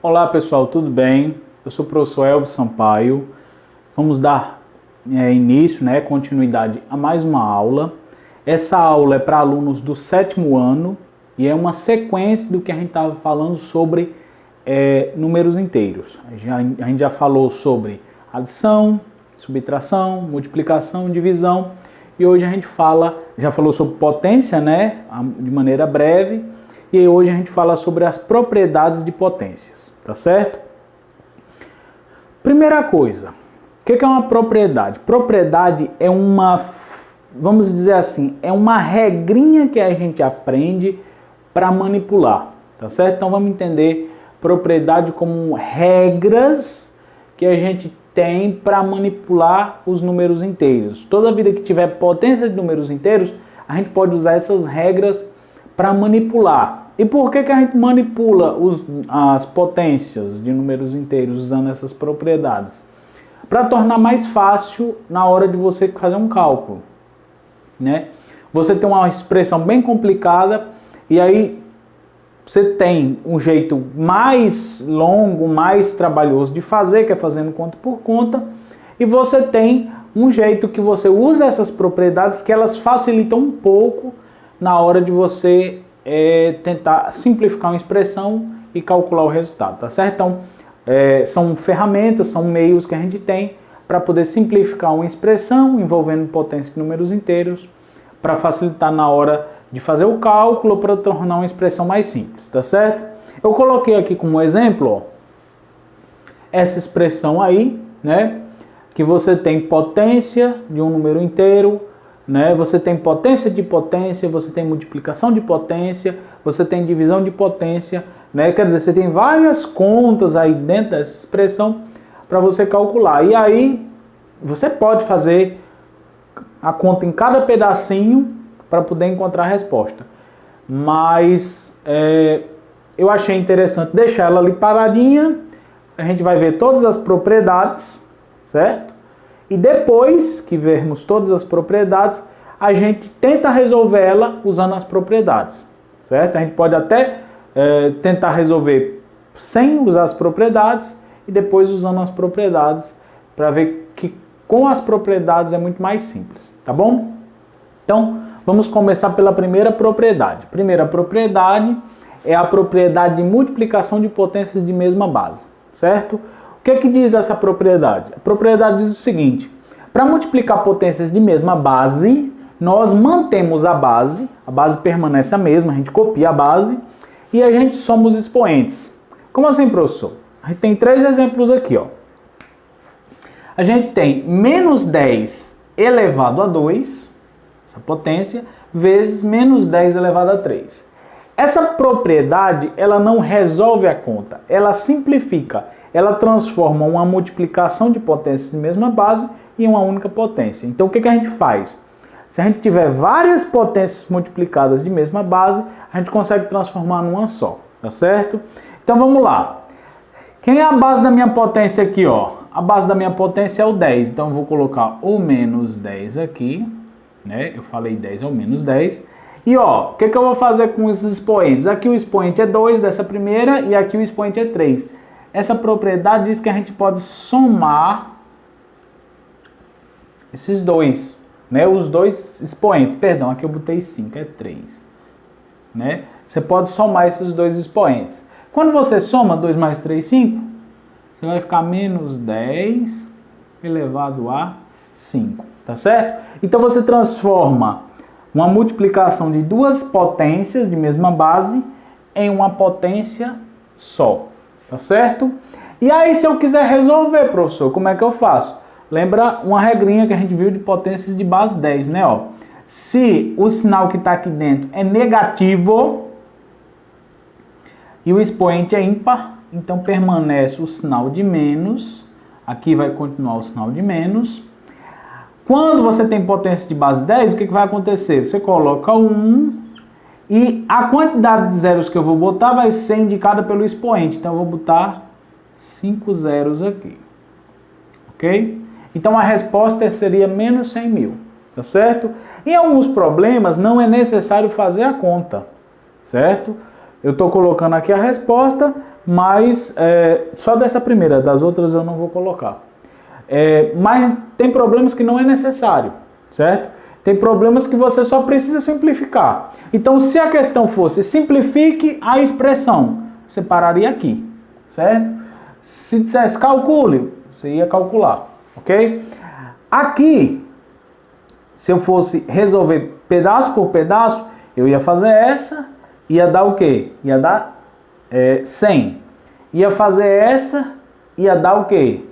Olá pessoal, tudo bem? Eu sou o professor Elvis Sampaio. Vamos dar início, continuidade a mais uma aula. Essa aula é para alunos do 7º ano e é uma sequência do que a gente estava falando sobre números inteiros. A gente já falou sobre adição, subtração, multiplicação, divisão e hoje a gente já falou sobre potência, de maneira breve, e hoje a gente fala sobre as propriedades de potências, tá certo? Primeira coisa, o que é uma propriedade? Propriedade é vamos dizer assim, é uma regrinha que a gente aprende para manipular, tá certo? Então vamos entender propriedade como regras que a gente tem para manipular os números inteiros. Toda vida que tiver potência de números inteiros, a gente pode usar essas regras para manipular. E por que a gente manipula as potências de números inteiros usando essas propriedades? Para tornar mais fácil na hora de você fazer um cálculo, Você tem uma expressão bem complicada e aí você tem um jeito mais longo, mais trabalhoso de fazer, que é fazendo conta por conta, e você tem um jeito que você usa essas propriedades que elas facilitam um pouco na hora de você tentar simplificar uma expressão e calcular o resultado, tá certo? Então, são ferramentas, são meios que a gente tem para poder simplificar uma expressão envolvendo potência de números inteiros, para facilitar na hora de fazer o cálculo, para tornar uma expressão mais simples, tá certo? Eu coloquei aqui como exemplo, essa expressão aí, que você tem potência de um número inteiro, você tem potência de potência, você tem multiplicação de potência, você tem divisão de potência, Quer dizer, você tem várias contas aí dentro dessa expressão para você calcular. E aí, você pode fazer a conta em cada pedacinho para poder encontrar a resposta. Mas eu achei interessante deixar ela ali paradinha. A gente vai ver todas as propriedades, certo? E depois que vermos todas as propriedades, a gente tenta resolver ela usando as propriedades, certo? A gente pode até tentar resolver sem usar as propriedades e depois usando as propriedades para ver que com as propriedades é muito mais simples, tá bom? Então, vamos começar pela primeira propriedade. Primeira propriedade é a propriedade de multiplicação de potências de mesma base, certo? O que diz essa propriedade? A propriedade diz o seguinte: para multiplicar potências de mesma base, nós mantemos a base permanece a mesma, a gente copia a base e a gente soma os expoentes. Como assim, professor? A gente tem 3 exemplos aqui, ó. A gente tem menos 10 elevado a 2, essa potência, vezes menos 10 elevado a 3. Essa propriedade, ela não resolve a conta, ela simplifica, ela transforma uma multiplicação de potências de mesma base em uma única potência. Então, o que a gente faz? Se a gente tiver várias potências multiplicadas de mesma base, a gente consegue transformar numa só, tá certo? Então, vamos lá. Quem é a base da minha potência aqui, ó? A base da minha potência é o 10, então eu vou colocar o menos 10 aqui, Eu falei 10 é o menos 10. E ó, o que eu vou fazer com esses expoentes? Aqui o expoente é 2 dessa primeira e aqui o expoente é 3. Essa propriedade diz que a gente pode somar esses dois, Os dois expoentes, perdão, aqui eu botei 5, é 3, Você pode somar esses dois expoentes. Quando você soma 2 mais 3, 5, você vai ficar menos 10 elevado a 5, tá certo? Então você transforma uma multiplicação de duas potências de mesma base em uma potência só, tá certo? E aí, se eu quiser resolver, professor, como é que eu faço? Lembra uma regrinha que a gente viu de potências de base 10, Se o sinal que está aqui dentro é negativo e o expoente é ímpar, então permanece o sinal de menos, aqui vai continuar o sinal de menos. Quando você tem potência de base 10, o que vai acontecer? Você coloca 1 e a quantidade de zeros que eu vou botar vai ser indicada pelo expoente. Então eu vou botar 5 zeros aqui. Ok? Então a resposta seria menos 100 mil. Tá certo? Em alguns problemas não é necessário fazer a conta. Certo? Eu estou colocando aqui a resposta, mas só dessa primeira, das outras eu não vou colocar. Mas tem problemas que não é necessário, certo? Tem problemas que você só precisa simplificar. Então, se a questão fosse simplifique a expressão, você pararia aqui, certo? Se dissesse calcule, você ia calcular, ok? Aqui, se eu fosse resolver pedaço por pedaço, eu ia fazer essa, ia dar o quê? Ia dar 100. Ia fazer essa, ia dar o quê?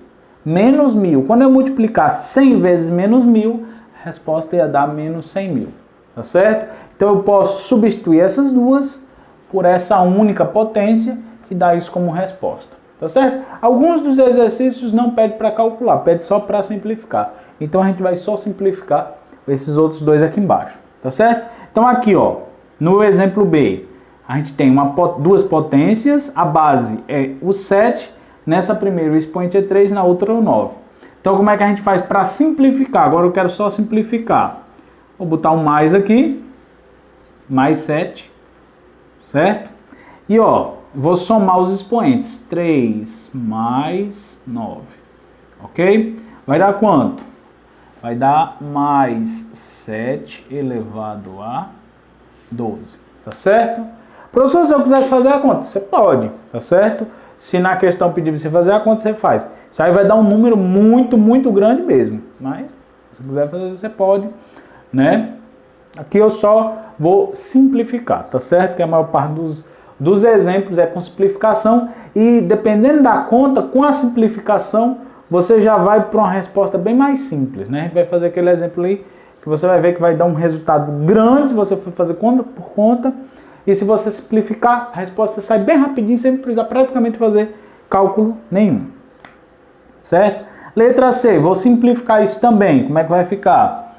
Menos 1000. Quando eu multiplicar 100 vezes menos 1000, a resposta ia dar menos 100.000, tá certo? Então eu posso substituir essas duas por essa única potência e dar isso como resposta, tá certo? Alguns dos exercícios não pedem para calcular, pede só para simplificar. Então a gente vai só simplificar esses outros dois aqui embaixo, tá certo? Então aqui, ó, no exemplo B, a gente tem duas potências, a base é o 7, nessa primeira o expoente é 3, na outra é o 9. Então como é que a gente faz para simplificar? Agora eu quero só simplificar. Vou botar um mais aqui, mais 7, certo? E ó, vou somar os expoentes, 3 mais 9, ok? Vai dar quanto? Vai dar mais 7 elevado a 12, tá certo? Professor, se eu quisesse fazer a conta, você pode, tá certo? Se na questão pedir você fazer a conta, você faz. Isso aí vai dar um número muito, muito grande mesmo. Mas, se quiser fazer, você pode, né? Aqui eu só vou simplificar, tá certo? Que a maior parte dos exemplos é com simplificação. E dependendo da conta, com a simplificação, você já vai para uma resposta bem mais simples, né? A gente vai fazer aquele exemplo aí, que você vai ver que vai dar um resultado grande se você for fazer conta por conta. E se você simplificar, a resposta sai bem rapidinho, sem precisar praticamente fazer cálculo nenhum. Certo? Letra C, vou simplificar isso também. Como é que vai ficar?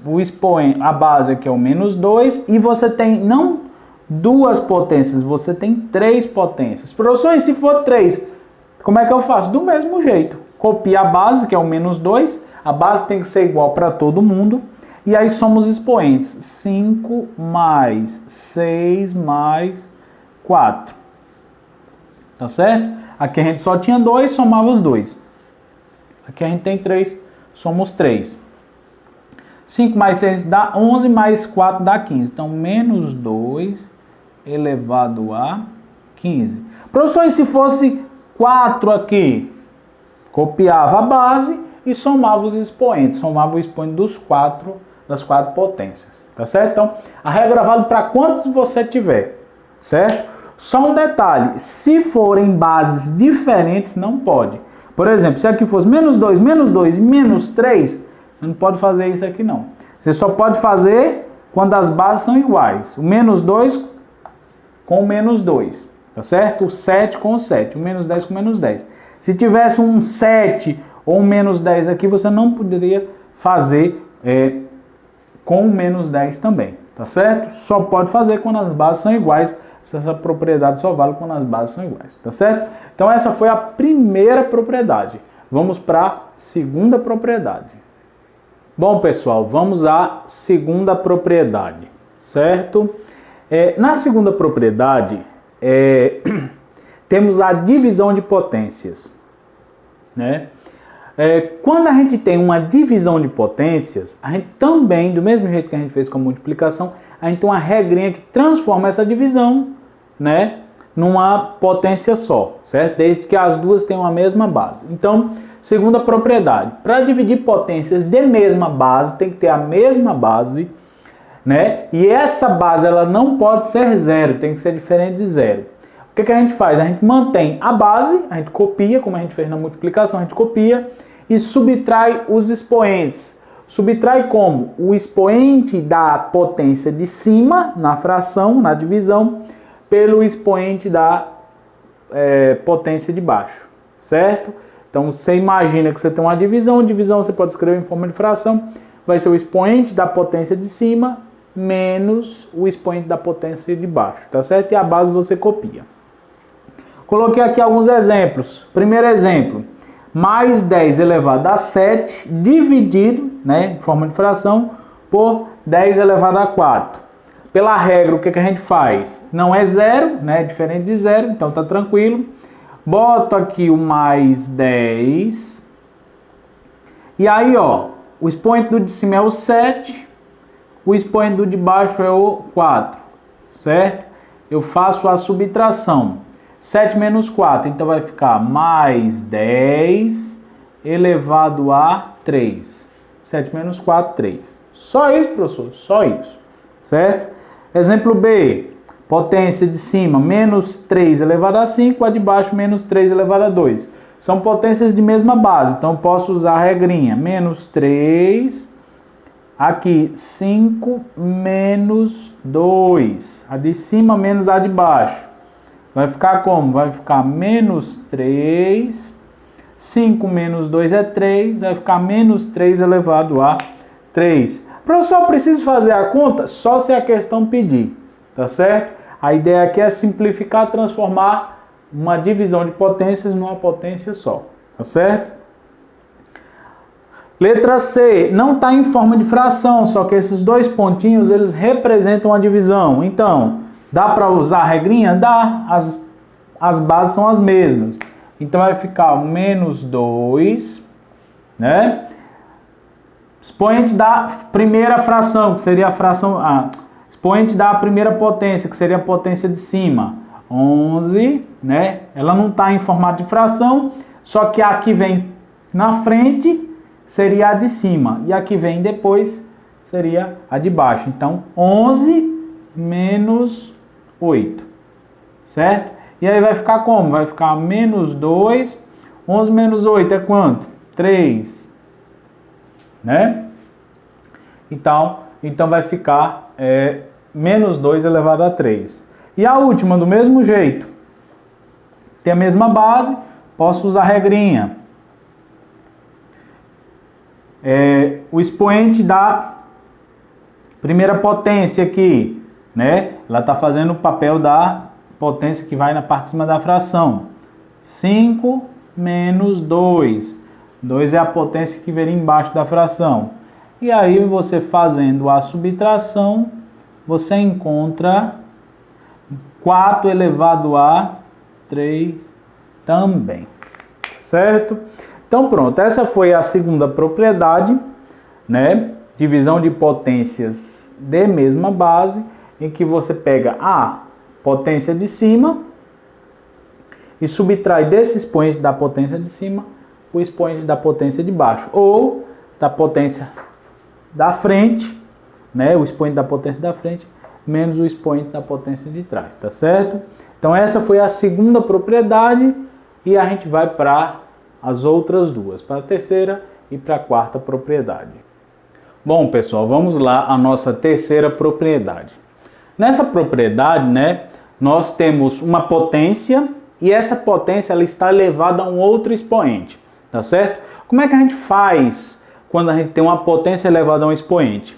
O expoente, a base aqui é o menos 2, e você tem não duas potências, você tem 3 potências. Professor, e se for 3, como é que eu faço? Do mesmo jeito. Copia a base, que é o menos 2, a base tem que ser igual para todo mundo. E aí somos expoentes, 5 mais 6 mais 4, tá certo? Aqui a gente só tinha 2, somava os 2. Aqui a gente tem 3, somos 3. 5 mais 6 dá 11, mais 4 dá 15. Então, menos 2 elevado a 15. Professor, e se fosse 4 aqui? Copiava a base e somava os expoentes. Somava o expoente das 4 potências, tá certo? Então, a regra vale para quantos você tiver, certo? Só um detalhe, se forem bases diferentes, não pode. Por exemplo, se aqui fosse menos 2 e menos 3, você não pode fazer isso aqui não. Você só pode fazer quando as bases são iguais. O menos 2 com o menos 2, tá certo? O 7 com o 7, o menos 10 com o menos 10. Se tivesse um 7 ou um menos 10 aqui, você não poderia fazer com o menos 10 também, tá certo? Só pode fazer quando as bases são iguais. Essa propriedade só vale quando as bases são iguais, tá certo? Então essa foi a primeira propriedade. Vamos para a segunda propriedade. Bom, pessoal, vamos à segunda propriedade, certo? Na segunda propriedade, temos a divisão de potências, né? Quando a gente tem uma divisão de potências, a gente também, do mesmo jeito que a gente fez com a multiplicação, a gente tem uma regrinha que transforma essa divisão, né, numa potência só, certo? Desde que as duas tenham a mesma base. Então, segunda propriedade, para dividir potências de mesma base, tem que ter a mesma base, né? E essa base ela não pode ser zero, tem que ser diferente de zero. O que a gente faz? A gente mantém a base, a gente copia, como a gente fez na multiplicação, a gente copia e subtrai os expoentes. Subtrai como? O expoente da potência de cima, na fração, na divisão, pelo expoente da potência de baixo, certo? Então você imagina que você tem uma divisão você pode escrever em forma de fração, vai ser o expoente da potência de cima menos o expoente da potência de baixo, tá certo? E a base você copia. Coloquei aqui alguns exemplos. Primeiro exemplo, mais 10 elevado a 7 dividido, né, em forma de fração, por 10 elevado a 4. pela regra, o que a gente faz? Não é zero, né? É diferente de zero, então tá tranquilo. Boto aqui o mais 10. E aí, ó, o expoente do de cima é o 7, o expoente do de baixo é o 4, certo? Eu faço a subtração. 7 menos 4, então vai ficar mais 10 elevado a 3. 7 menos 4, 3. Só isso, professor, só isso, certo? Exemplo B, potência de cima, menos 3 elevado a 5, a de baixo, menos 3 elevado a 2. São potências de mesma base, então eu posso usar a regrinha. Menos 3, aqui 5 menos 2. A de cima menos a de baixo. Vai ficar como? Vai ficar menos 3. 5 menos 2 é 3. Vai ficar menos 3 elevado a 3. Professor, preciso fazer a conta? Só se a questão pedir, tá certo? A ideia aqui é simplificar, transformar uma divisão de potências numa potência só, tá certo? Letra C, não está em forma de fração, só que esses dois pontinhos, eles representam a divisão. Então, dá para usar a regrinha? Dá, as bases são as mesmas. Então, vai ficar menos 2, né? Expoente da primeira fração, que seria a fração... expoente da primeira potência, que seria a potência de cima. 11, né? Ela não está em formato de fração, só que a que vem na frente seria a de cima. E a que vem depois seria a de baixo. Então, 11 menos 8, certo? E aí vai ficar como? Vai ficar menos 2. 11 menos 8 é quanto? 3. Né? Então vai ficar menos 2 elevado a 3. E a última, do mesmo jeito. Tem a mesma base, posso usar a regrinha. O expoente da primeira potência aqui, né? Ela está fazendo o papel da potência que vai na parte de cima da fração. 5 menos 2. 2 é a potência que vem embaixo da fração. E aí você fazendo a subtração, você encontra 4 elevado a 3 também, certo? Então pronto, essa foi a segunda propriedade, né? Divisão de potências de mesma base, em que você pega a potência de cima e subtrai desse expoente da potência de cima o expoente da potência de baixo, ou da potência da frente, né? O expoente da potência da frente menos o expoente da potência de trás, tá certo? Então essa foi a segunda propriedade e a gente vai para as outras duas, para a terceira e para a quarta propriedade. Bom, pessoal, vamos lá a nossa terceira propriedade. Nessa propriedade, né, nós temos uma potência e essa potência ela está elevada a um outro expoente, tá certo? Como é que a gente faz quando a gente tem uma potência elevada a um expoente?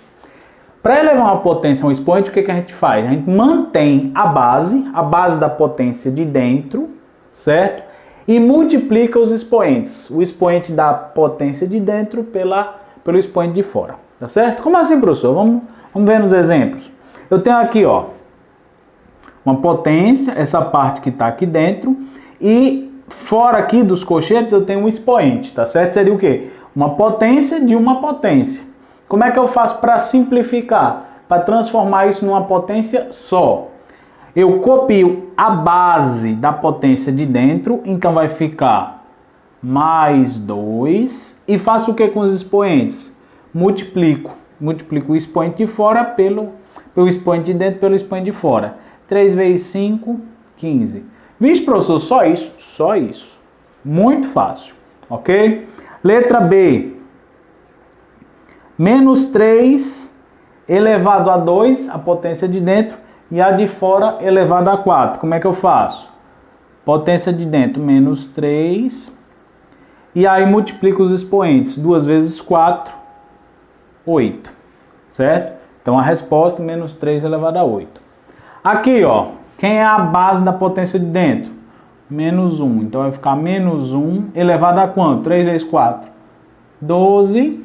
Para elevar uma potência a um expoente, o que a gente faz? A gente mantém a base da potência de dentro, certo? E multiplica os expoentes. O expoente da potência de dentro pelo expoente de fora, tá certo? Como assim, professor? Vamos ver nos exemplos. Eu tenho aqui, ó, uma potência, essa parte que está aqui dentro, e fora aqui dos colchetes eu tenho um expoente, tá certo? Seria o quê? Uma potência de uma potência. Como é que eu faço para simplificar? Para transformar isso numa potência só? Eu copio a base da potência de dentro, então vai ficar mais 2. E faço o que com os expoentes? Multiplico o expoente de fora pelo expoente de dentro pelo expoente de fora. 3 vezes 5, 15. Vixe, professor, só isso? Só isso. Muito fácil, ok? Letra B. Menos 3 elevado a 2, a potência de dentro, e a de fora elevado a 4. Como é que eu faço? Potência de dentro, menos 3. E aí multiplico os expoentes. 2 vezes 4, 8. Certo? Então a resposta, menos 3 elevado a 8. Aqui, ó, quem é a base da potência de dentro? Menos 1. Então vai ficar menos 1 elevado a quanto? 3 vezes 4, 12.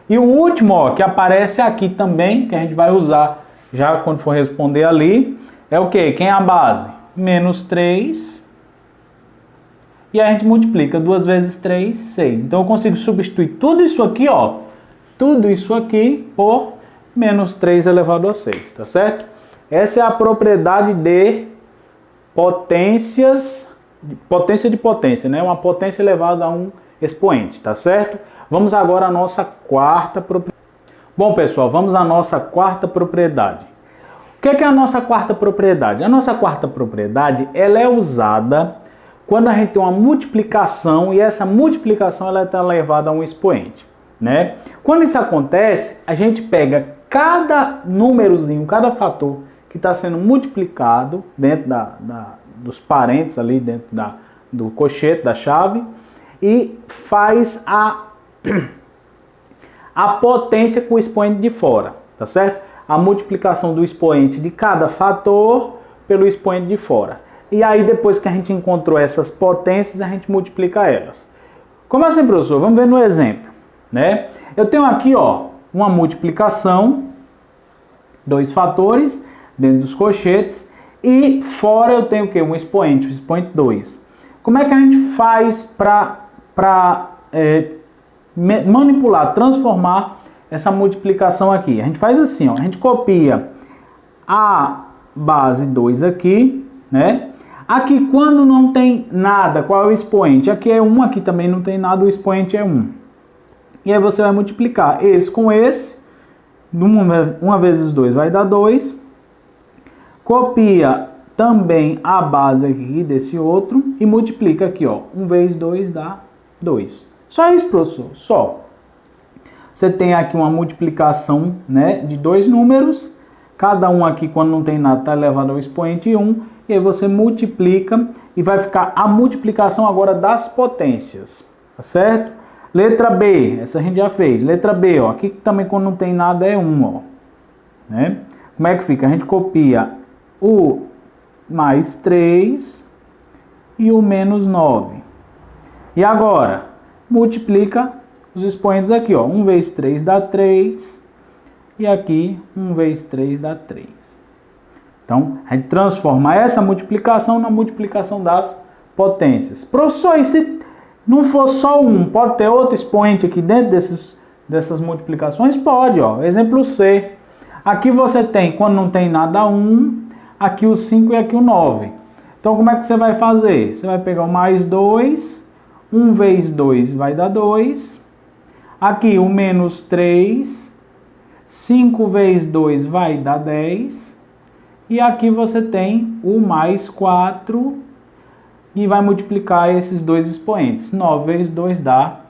E o último, ó, que aparece aqui também, que a gente vai usar Já quando for responder ali, é o quê? Quem é a base? Menos 3. E a gente multiplica 2 vezes 3, 6. Então eu consigo substituir tudo isso aqui, ó. Tudo isso aqui por menos 3 elevado a 6, tá certo? Essa é a propriedade de potências, potência de potência, né? Uma potência elevada a um expoente, tá certo? Vamos agora à nossa quarta propriedade. Bom, pessoal, vamos à nossa quarta propriedade. O que é a nossa quarta propriedade? A nossa quarta propriedade, ela é usada quando a gente tem uma multiplicação e essa multiplicação ela está elevada a um expoente, né? Quando isso acontece, a gente pega cada númerozinho, cada fator que está sendo multiplicado dentro dos parênteses ali, dentro do cochete, da chave, e faz a potência com o expoente de fora, tá certo? A multiplicação do expoente de cada fator pelo expoente de fora. E aí, depois que a gente encontrou essas potências, a gente multiplica elas. Como assim, professor? Vamos ver no exemplo, né? Eu tenho aqui, ó, uma multiplicação, 2 fatores dentro dos cochetes, e fora eu tenho o quê? Um expoente, o expoente 2. Como é que a gente faz para manipular, transformar essa multiplicação aqui? A gente faz assim, ó, a gente copia a base 2 aqui, né? Aqui, quando não tem nada, qual é o expoente? Aqui é 1, aqui também não tem nada, o expoente é 1. E aí você vai multiplicar esse com esse, 1 vezes 2 vai dar 2. Copia também a base aqui desse outro e multiplica aqui, ó, 1 vezes 2 dá 2. Só isso, professor, só. Você tem aqui uma multiplicação, né, de 2 números, cada um aqui, quando não tem nada, está elevado ao expoente 1, e aí você multiplica e vai ficar a multiplicação agora das potências, tá certo? Letra B, essa a gente já fez. Letra B, ó, aqui também quando não tem nada é 1, ó, né? Como é que fica? A gente copia o mais 3 e o menos 9. E agora, multiplica os expoentes aqui, ó. 1 vezes 3 dá 3. E aqui, 1 vezes 3 dá 3. Então, a gente transforma essa multiplicação na multiplicação das potências. Professor, e se não for só um, pode ter outro expoente aqui dentro dessas multiplicações? Pode, ó. Exemplo C. Aqui você tem, quando não tem nada, 1. Aqui o 5 e aqui o 9. Então, como é que você vai fazer? Você vai pegar o mais 2. 1 vezes 2 vai dar 2. Aqui o menos 3. 5 vezes 2 vai dar 10. E aqui você tem o mais 4 e vai multiplicar esses dois expoentes. 9 vezes 2 dá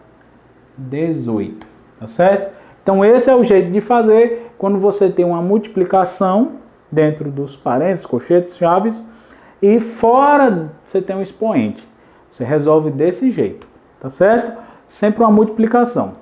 18, tá certo? Então esse é o jeito de fazer quando você tem uma multiplicação dentro dos parênteses, cochetes, chaves, e fora você tem um expoente. Você resolve desse jeito, tá certo? Sempre uma multiplicação.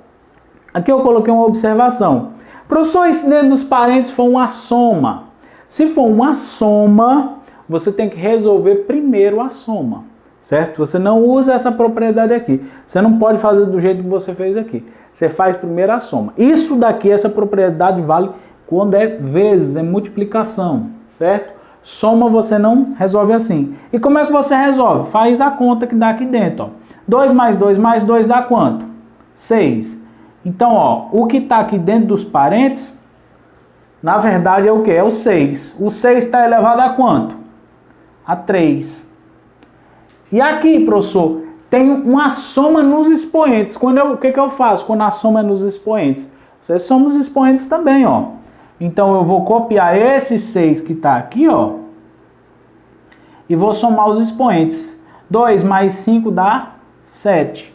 Aqui eu coloquei uma observação. Professor, se dentro dos parênteses for uma soma. Se for uma soma, você tem que resolver primeiro a soma, certo? Você não usa essa propriedade aqui. Você não pode fazer do jeito que você fez aqui. Você faz primeiro a soma. Isso daqui, essa propriedade vale quando é vezes, é multiplicação, certo? Soma você não resolve assim. E como é que você resolve? Faz a conta que dá aqui dentro, ó. 2 mais 2 mais 2 dá quanto? 6. Então, ó, o que está aqui dentro dos parênteses, na verdade é o que? É o 6. O 6 está elevado a quanto? A 3. E aqui, professor, tem uma soma nos expoentes. O que eu faço quando a soma é nos expoentes? Você soma os expoentes também, ó. Então eu vou copiar esse 6 que está aqui, ó, e vou somar os expoentes. 2 mais 5 dá 7.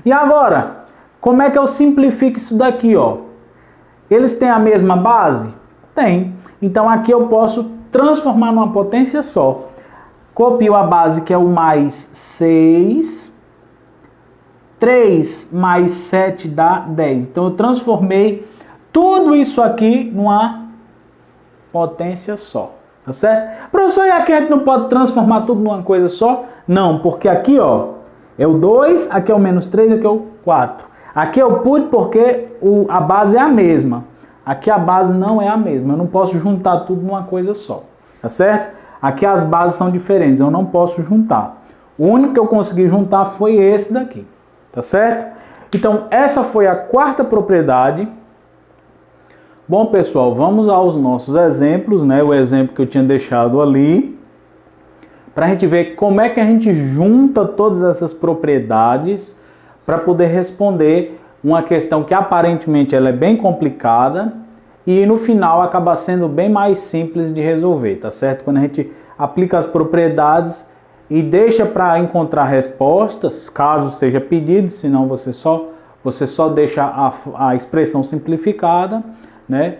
E agora, como é que eu simplifico isso daqui, ó? Eles têm a mesma base? Tem. Então aqui eu posso transformar numa potência só. Copio a base que é o mais 6. 3 mais 7 dá 10. Então eu transformei tudo isso aqui numa potência só. Tá certo? Professor, e aqui a gente não pode transformar tudo numa coisa só? Não, porque aqui, ó, é o 2, aqui é o menos 3, aqui é o 4. Aqui eu pude porque a base é a mesma. aqui a base não é a mesma. Eu não posso juntar tudo numa coisa só, tá certo? Aqui as bases são diferentes, eu não posso juntar. O único que eu consegui juntar foi esse daqui, tá certo? Então, essa foi a quarta propriedade. Bom, pessoal, vamos aos nossos exemplos, né? O exemplo que eu tinha deixado ali, para a gente ver como é que a gente junta todas essas propriedades para poder responder uma questão que aparentemente ela é bem complicada e no final acaba sendo bem mais simples de resolver, tá certo? Quando a gente aplica as propriedades e deixa para encontrar respostas, caso seja pedido, senão você só deixa a expressão simplificada, né?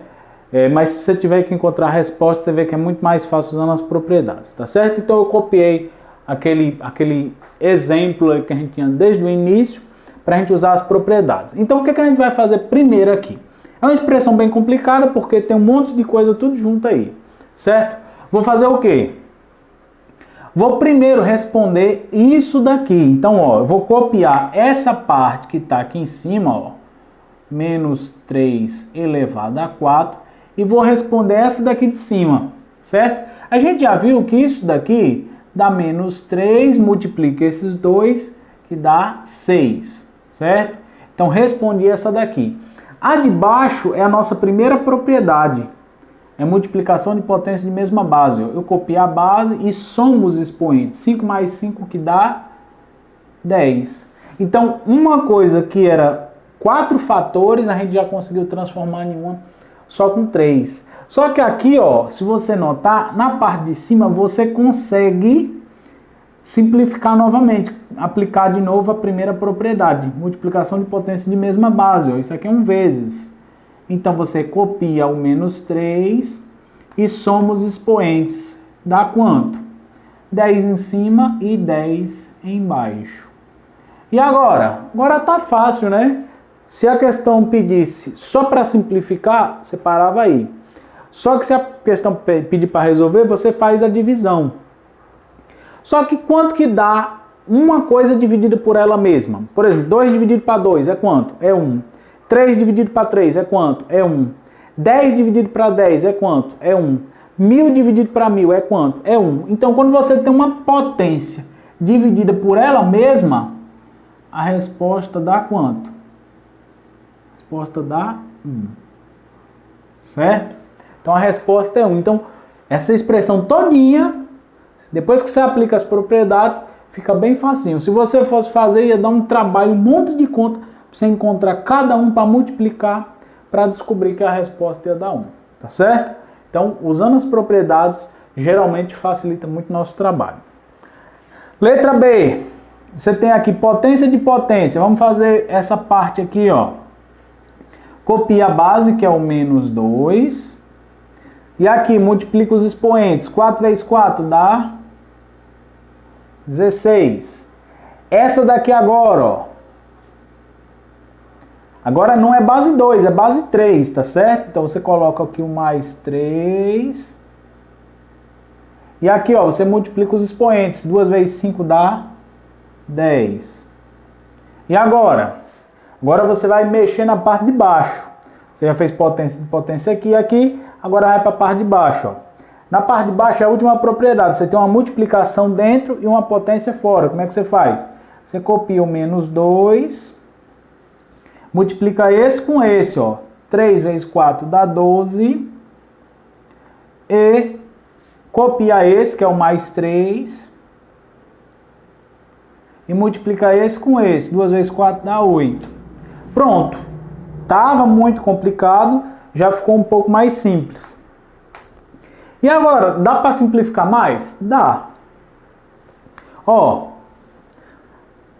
Mas se você tiver que encontrar a resposta, você vê que é muito mais fácil usando as propriedades, tá certo? Então eu copiei aquele exemplo que a gente tinha desde o início para a gente usar as propriedades. Então o que a gente vai fazer primeiro aqui? É uma expressão bem complicada porque tem um monte de coisa tudo junto aí, certo? Vou fazer o quê? Vou primeiro responder isso daqui. Então, ó, eu vou copiar essa parte que está aqui em cima, ó, menos 3 elevado a 4, e vou responder essa daqui de cima, certo? A gente já viu que isso daqui dá menos 3, multiplica esses dois, que dá 6, certo? Então, respondi essa daqui. A de baixo é a nossa primeira propriedade. É multiplicação de potência de mesma base. Eu copio a base e somo os expoentes. 5 mais 5 que dá 10. Então, uma coisa que era 4 fatores, a gente já conseguiu transformar em uma só com 3. Só que aqui, ó, se você notar, na parte de cima você consegue simplificar novamente. Aplicar de novo a primeira propriedade. Multiplicação de potência de mesma base. Ó. Isso aqui é um vezes. Então, você copia o menos 3 e soma os expoentes. Dá quanto? 10 em cima e 10 embaixo. E agora? Agora tá fácil, né? Se a questão pedisse só para simplificar, você parava aí. Só que se a questão pedir para resolver, você faz a divisão. Só que quanto que dá uma coisa dividida por ela mesma? Por exemplo, 2 dividido para 2 é quanto? É 1. 3 dividido para 3 é quanto? É 1. 10 dividido para 10 é quanto? É 1. 1000 dividido para 1000 é quanto? É 1. Então, quando você tem uma potência dividida por ela mesma, a resposta dá quanto? A resposta dá 1. Certo? Então, a resposta é 1. Então, essa expressão todinha, depois que você aplica as propriedades, fica bem facinho. Se você fosse fazer, ia dar um trabalho, um monte de conta, para você encontrar cada um para multiplicar, para descobrir que a resposta ia dar 1. Tá certo? Então, usando as propriedades, geralmente facilita muito o nosso trabalho. Letra B. Você tem aqui potência de potência. Vamos fazer essa parte aqui, ó. Copia a base, que é o menos 2. E aqui, multiplica os expoentes. 4 vezes 4 dá 16. Essa daqui agora, ó. Agora não é base 2, é base 3, tá certo? Então você coloca aqui o mais 3. E aqui, ó, você multiplica os expoentes. 2 vezes 5 dá 10. E agora? Agora você vai mexer na parte de baixo. Você já fez potência aqui e aqui. Agora vai para a parte de baixo, ó. Na parte de baixo é a última propriedade. Você tem uma multiplicação dentro e uma potência fora. Como é que você faz? Você copia o menos 2. Multiplica esse com esse, ó. 3 vezes 4 dá 12. E copia esse, que é o mais 3. E multiplica esse com esse. 2 vezes 4 dá 8. Pronto. Tava muito complicado, já ficou um pouco mais simples. E agora, dá para simplificar mais? Dá. Ó.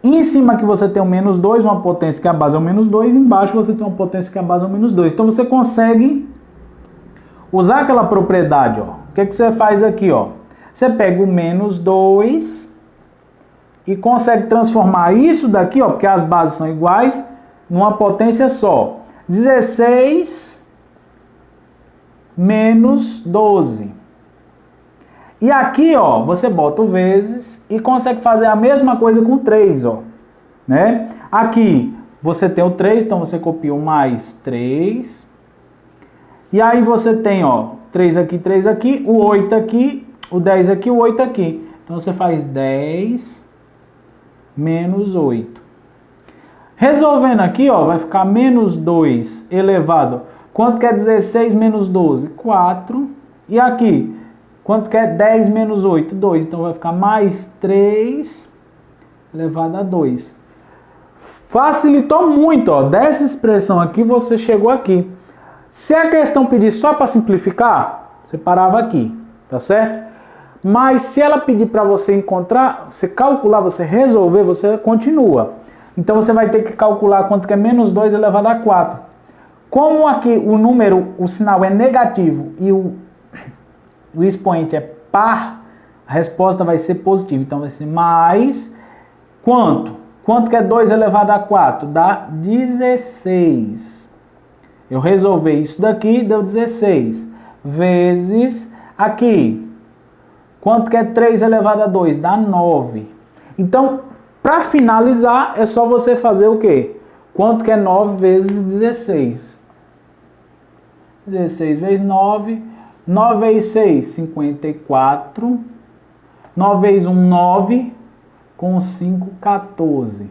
Em cima aqui você tem o menos 2, uma potência que a base é o menos 2. Embaixo você tem uma potência que a base é o menos 2. Então você consegue usar aquela propriedade, ó. O que que você faz aqui, ó? Você pega o menos 2 e consegue transformar isso daqui, ó, porque as bases são iguais, numa potência só. 16 menos 12. E aqui, ó, você bota o vezes e consegue fazer a mesma coisa com 3, ó, né? Aqui você tem o 3, então você copia o mais 3. E aí você tem, ó, 3 aqui, o 8 aqui, o 10 aqui, o 8 aqui. Então você faz 10 menos 8. Resolvendo aqui, ó, vai ficar menos 2 elevado. Quanto que é 16 menos 12? 4. E aqui, quanto que é 10 menos 8? 2. Então vai ficar mais 3 elevado a 2. Facilitou muito, ó. Dessa expressão aqui, você chegou aqui. Se a questão pedir só para simplificar, você parava aqui, tá certo? Mas se ela pedir para você encontrar, você calcular, você resolver, você continua. Então você vai ter que calcular quanto que é menos 2 elevado a 4. Como aqui o número, o sinal é negativo e o expoente é par, a resposta vai ser positiva. Então vai ser mais quanto? Quanto que é 2 elevado a 4? Dá 16. Eu resolvi isso daqui, deu 16. Vezes aqui. Quanto que é 3 elevado a 2? Dá 9. Então, para finalizar, é só você fazer o quê? Quanto que é 9 vezes 16? 16 vezes 9. 9 vezes 6, 54. 9 vezes 1, 9. Com 5, 14.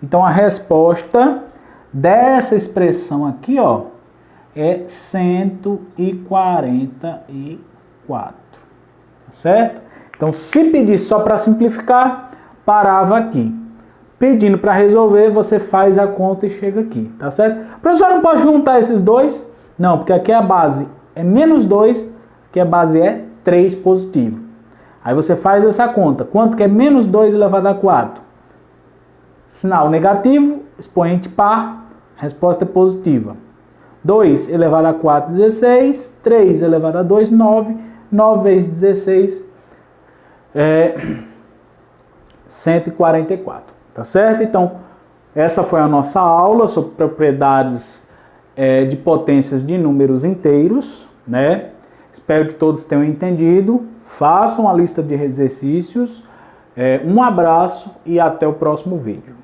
Então, a resposta dessa expressão aqui, ó, é 144. Certo? Então, se pedir só para simplificar, parava aqui. Pedindo para resolver, você faz a conta e chega aqui, tá certo? O professor não pode juntar esses dois? Não, porque aqui a base é menos 2, aqui a base é 3 positivo. Aí você faz essa conta. Quanto que é menos 2 elevado a 4? Sinal negativo, expoente par, resposta é positiva. 2 elevado a 4, 16. 3 elevado a 2, 9. 9 vezes 16 é 144. Tá certo? Então, essa foi a nossa aula sobre propriedades de potências de números inteiros, né? Espero que todos tenham entendido. Façam a lista de exercícios. Um abraço e até o próximo vídeo.